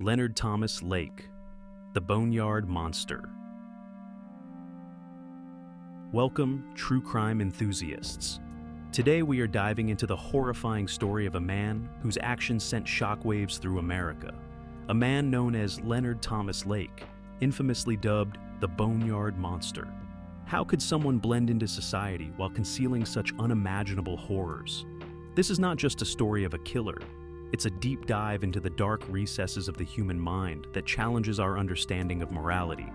Leonard Thomas Lake, the Boneyard Monster. Welcome, true crime enthusiasts. Today we are diving into the horrifying story of a man whose actions sent shockwaves through America. A man known as Leonard Thomas Lake, infamously dubbed the Boneyard Monster. How could someone blend into society while concealing such unimaginable horrors? This is not just a story of a killer. It's a deep dive into the dark recesses of the human mind that challenges our understanding of morality.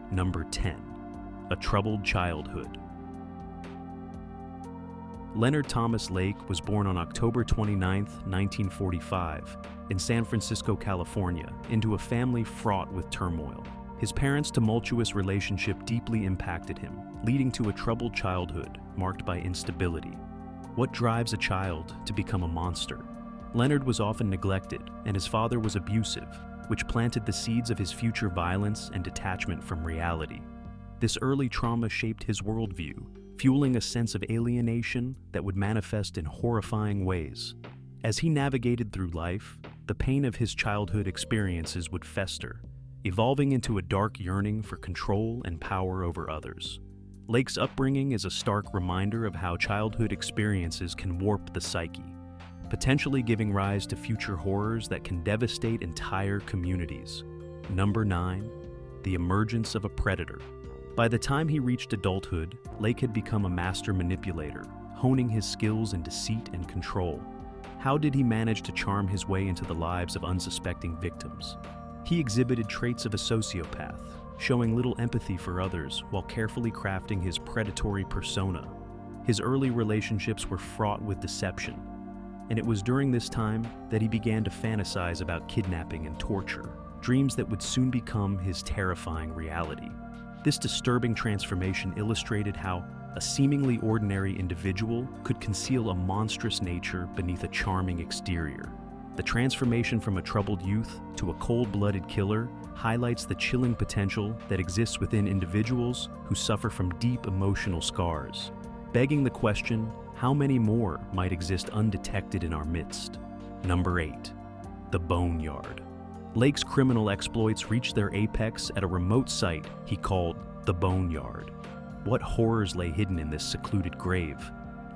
Number 10. A troubled childhood. Leonard Thomas Lake was born on October 29, 1945, in San Francisco, California, into a family fraught with turmoil. His parents' tumultuous relationship deeply impacted him, leading to a troubled childhood marked by instability. What drives a child to become a monster? Leonard was often neglected, and his father was abusive, which planted the seeds of his future violence and detachment from reality. This early trauma shaped his worldview, fueling a sense of alienation that would manifest in horrifying ways. As he navigated through life, the pain of his childhood experiences would fester, evolving into a dark yearning for control and power over others. Lake's upbringing is a stark reminder of how childhood experiences can warp the psyche, potentially giving rise to future horrors that can devastate entire communities. Number 9. The emergence of a predator. By the time he reached adulthood, Lake had become a master manipulator, honing his skills in deceit and control. How did he manage to charm his way into the lives of unsuspecting victims? He exhibited traits of a sociopath, showing little empathy for others while carefully crafting his predatory persona. His early relationships were fraught with deception, and it was during this time that he began to fantasize about kidnapping and torture, dreams that would soon become his terrifying reality. This disturbing transformation illustrated how a seemingly ordinary individual could conceal a monstrous nature beneath a charming exterior. The transformation from a troubled youth to a cold-blooded killer highlights the chilling potential that exists within individuals who suffer from deep emotional scars, begging the question, how many more might exist undetected in our midst? Number 8. The Boneyard. Lake's criminal exploits reached their apex at a remote site he called the Boneyard. What horrors lay hidden in this secluded grave?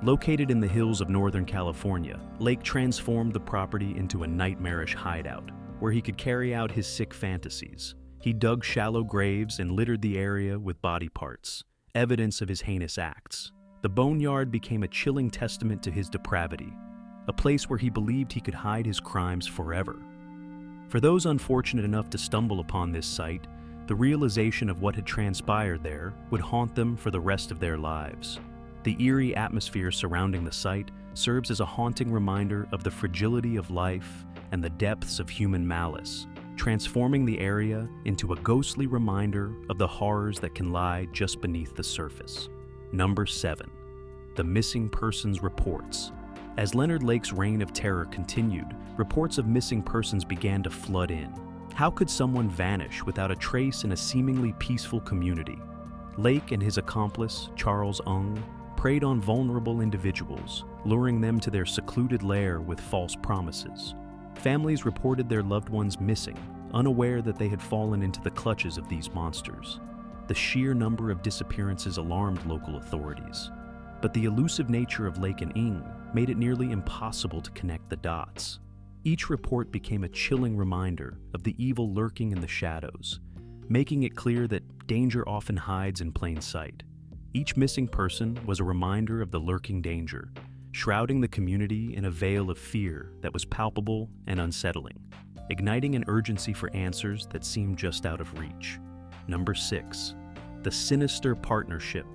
Located in the hills of Northern California, Lake transformed the property into a nightmarish hideout, where he could carry out his sick fantasies. He dug shallow graves and littered the area with body parts, evidence of his heinous acts. The Boneyard became a chilling testament to his depravity, a place where he believed he could hide his crimes forever. For those unfortunate enough to stumble upon this site, the realization of what had transpired there would haunt them for the rest of their lives. The eerie atmosphere surrounding the site serves as a haunting reminder of the fragility of life and the depths of human malice, transforming the area into a ghostly reminder of the horrors that can lie just beneath the surface. Number 7. The missing persons reports. As Leonard Lake's reign of terror continued, reports of missing persons began to flood in. How could someone vanish without a trace in a seemingly peaceful community? Lake and his accomplice, Charles Ung, preyed on vulnerable individuals, luring them to their secluded lair with false promises. Families reported their loved ones missing, unaware that they had fallen into the clutches of these monsters. The sheer number of disappearances alarmed local authorities, but the elusive nature of Lake and Ing made it nearly impossible to connect the dots. Each report became a chilling reminder of the evil lurking in the shadows, making it clear that danger often hides in plain sight. Each missing person was a reminder of the lurking danger, shrouding the community in a veil of fear that was palpable and unsettling, igniting an urgency for answers that seemed just out of reach. Number 6. The Sinister Partnership.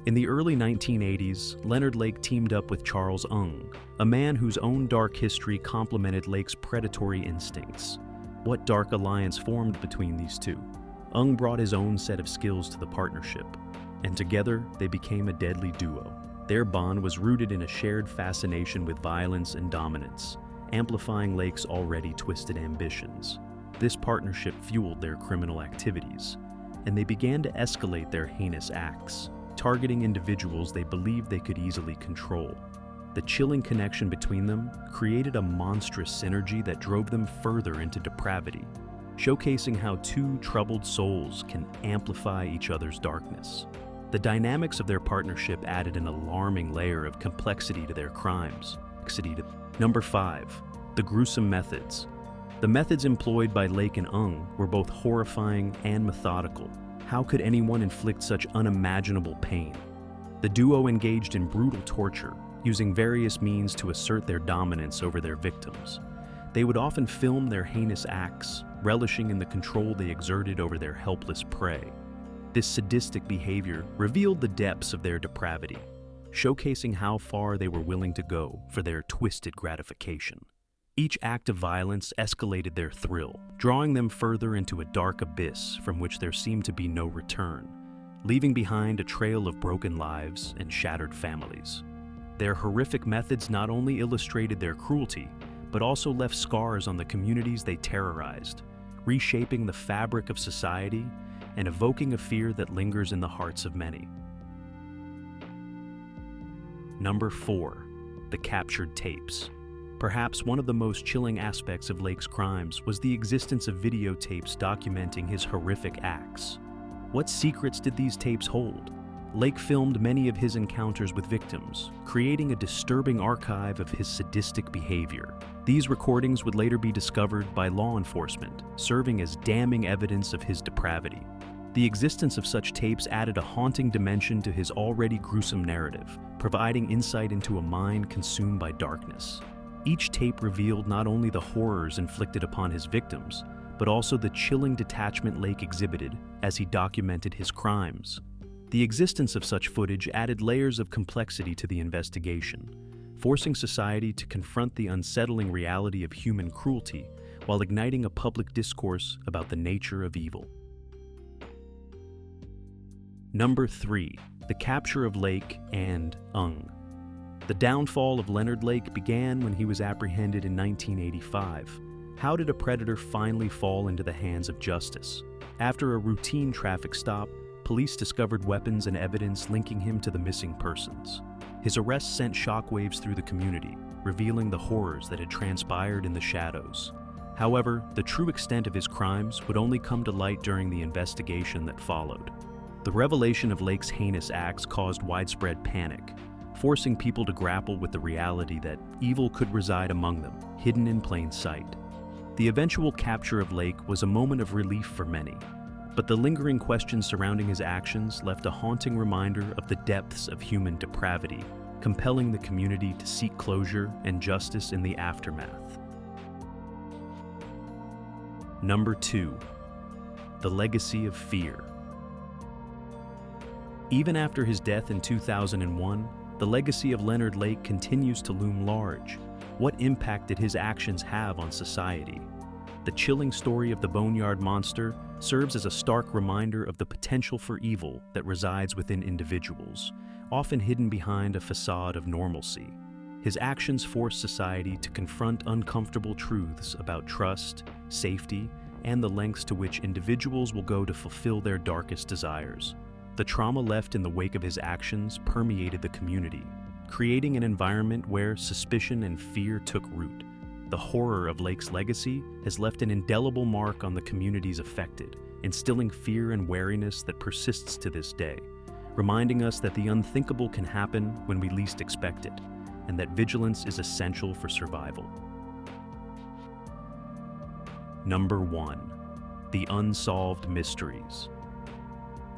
In the early 1980s, Leonard Lake teamed up with Charles Ung, a man whose own dark history complemented Lake's predatory instincts. What dark alliance formed between these two? Ung brought his own set of skills to the partnership, and together they became a deadly duo. Their bond was rooted in a shared fascination with violence and dominance, amplifying Lake's already twisted ambitions. This partnership fueled their criminal activities, and they began to escalate their heinous acts, targeting individuals they believed they could easily control. The chilling connection between them created a monstrous synergy that drove them further into depravity, showcasing how two troubled souls can amplify each other's darkness. The dynamics of their partnership added an alarming layer of complexity to their crimes. Number 5. The gruesome methods. The methods employed by Lake and Ung were both horrifying and methodical. How could anyone inflict such unimaginable pain? The duo engaged in brutal torture, using various means to assert their dominance over their victims. They would often film their heinous acts, relishing in the control they exerted over their helpless prey. This sadistic behavior revealed the depths of their depravity, showcasing how far they were willing to go for their twisted gratification. Each act of violence escalated their thrill, drawing them further into a dark abyss from which there seemed to be no return, leaving behind a trail of broken lives and shattered families. Their horrific methods not only illustrated their cruelty, but also left scars on the communities they terrorized, reshaping the fabric of society and evoking a fear that lingers in the hearts of many. Number 4. The captured tapes. Perhaps one of the most chilling aspects of Lake's crimes was the existence of videotapes documenting his horrific acts. What secrets did these tapes hold? Lake filmed many of his encounters with victims, creating a disturbing archive of his sadistic behavior. These recordings would later be discovered by law enforcement, serving as damning evidence of his depravity. The existence of such tapes added a haunting dimension to his already gruesome narrative, providing insight into a mind consumed by darkness. Each tape revealed not only the horrors inflicted upon his victims, but also the chilling detachment Lake exhibited as he documented his crimes. The existence of such footage added layers of complexity to the investigation, forcing society to confront the unsettling reality of human cruelty while igniting a public discourse about the nature of evil. Number 3. The capture of Lake and Ung. The downfall of Leonard Lake began when he was apprehended in 1985. How did a predator finally fall into the hands of justice? After a routine traffic stop, police discovered weapons and evidence linking him to the missing persons. His arrest sent shockwaves through the community, revealing the horrors that had transpired in the shadows. However, the true extent of his crimes would only come to light during the investigation that followed. The revelation of Lake's heinous acts caused widespread panic, forcing people to grapple with the reality that evil could reside among them, hidden in plain sight. The eventual capture of Lake was a moment of relief for many, but the lingering questions surrounding his actions left a haunting reminder of the depths of human depravity, compelling the community to seek closure and justice in the aftermath. Number 2. The legacy of fear. Even after his death in 2001, the legacy of Leonard Lake continues to loom large. What impact did his actions have on society? The chilling story of the Boneyard Monster serves as a stark reminder of the potential for evil that resides within individuals, often hidden behind a facade of normalcy. His actions force society to confront uncomfortable truths about trust, safety, and the lengths to which individuals will go to fulfill their darkest desires. The trauma left in the wake of his actions permeated the community, creating an environment where suspicion and fear took root. The horror of Lake's legacy has left an indelible mark on the communities affected, instilling fear and wariness that persists to this day, reminding us that the unthinkable can happen when we least expect it, and that vigilance is essential for survival. Number 1. The Unsolved Mysteries.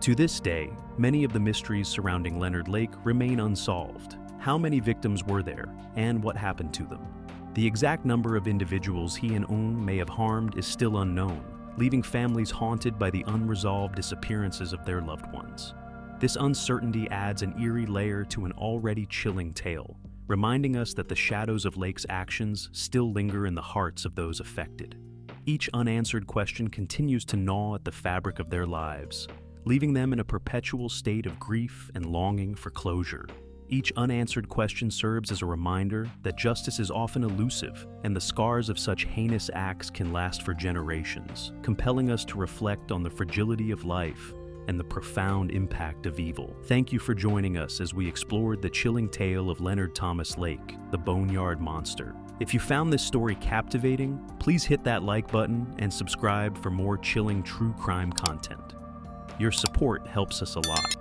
To this day, many of the mysteries surrounding Leonard Lake remain unsolved. How many victims were there, and what happened to them? The exact number of individuals he and Ung may have harmed is still unknown, leaving families haunted by the unresolved disappearances of their loved ones. This uncertainty adds an eerie layer to an already chilling tale, reminding us that the shadows of Lake's actions still linger in the hearts of those affected. Each unanswered question continues to gnaw at the fabric of their lives, leaving them in a perpetual state of grief and longing for closure. Each unanswered question serves as a reminder that justice is often elusive, and the scars of such heinous acts can last for generations, compelling us to reflect on the fragility of life and the profound impact of evil. Thank you for joining us as we explored the chilling tale of Leonard Thomas Lake, the Boneyard Monster. If you found this story captivating, please hit that like button and subscribe for more chilling true crime content. Your support helps us a lot.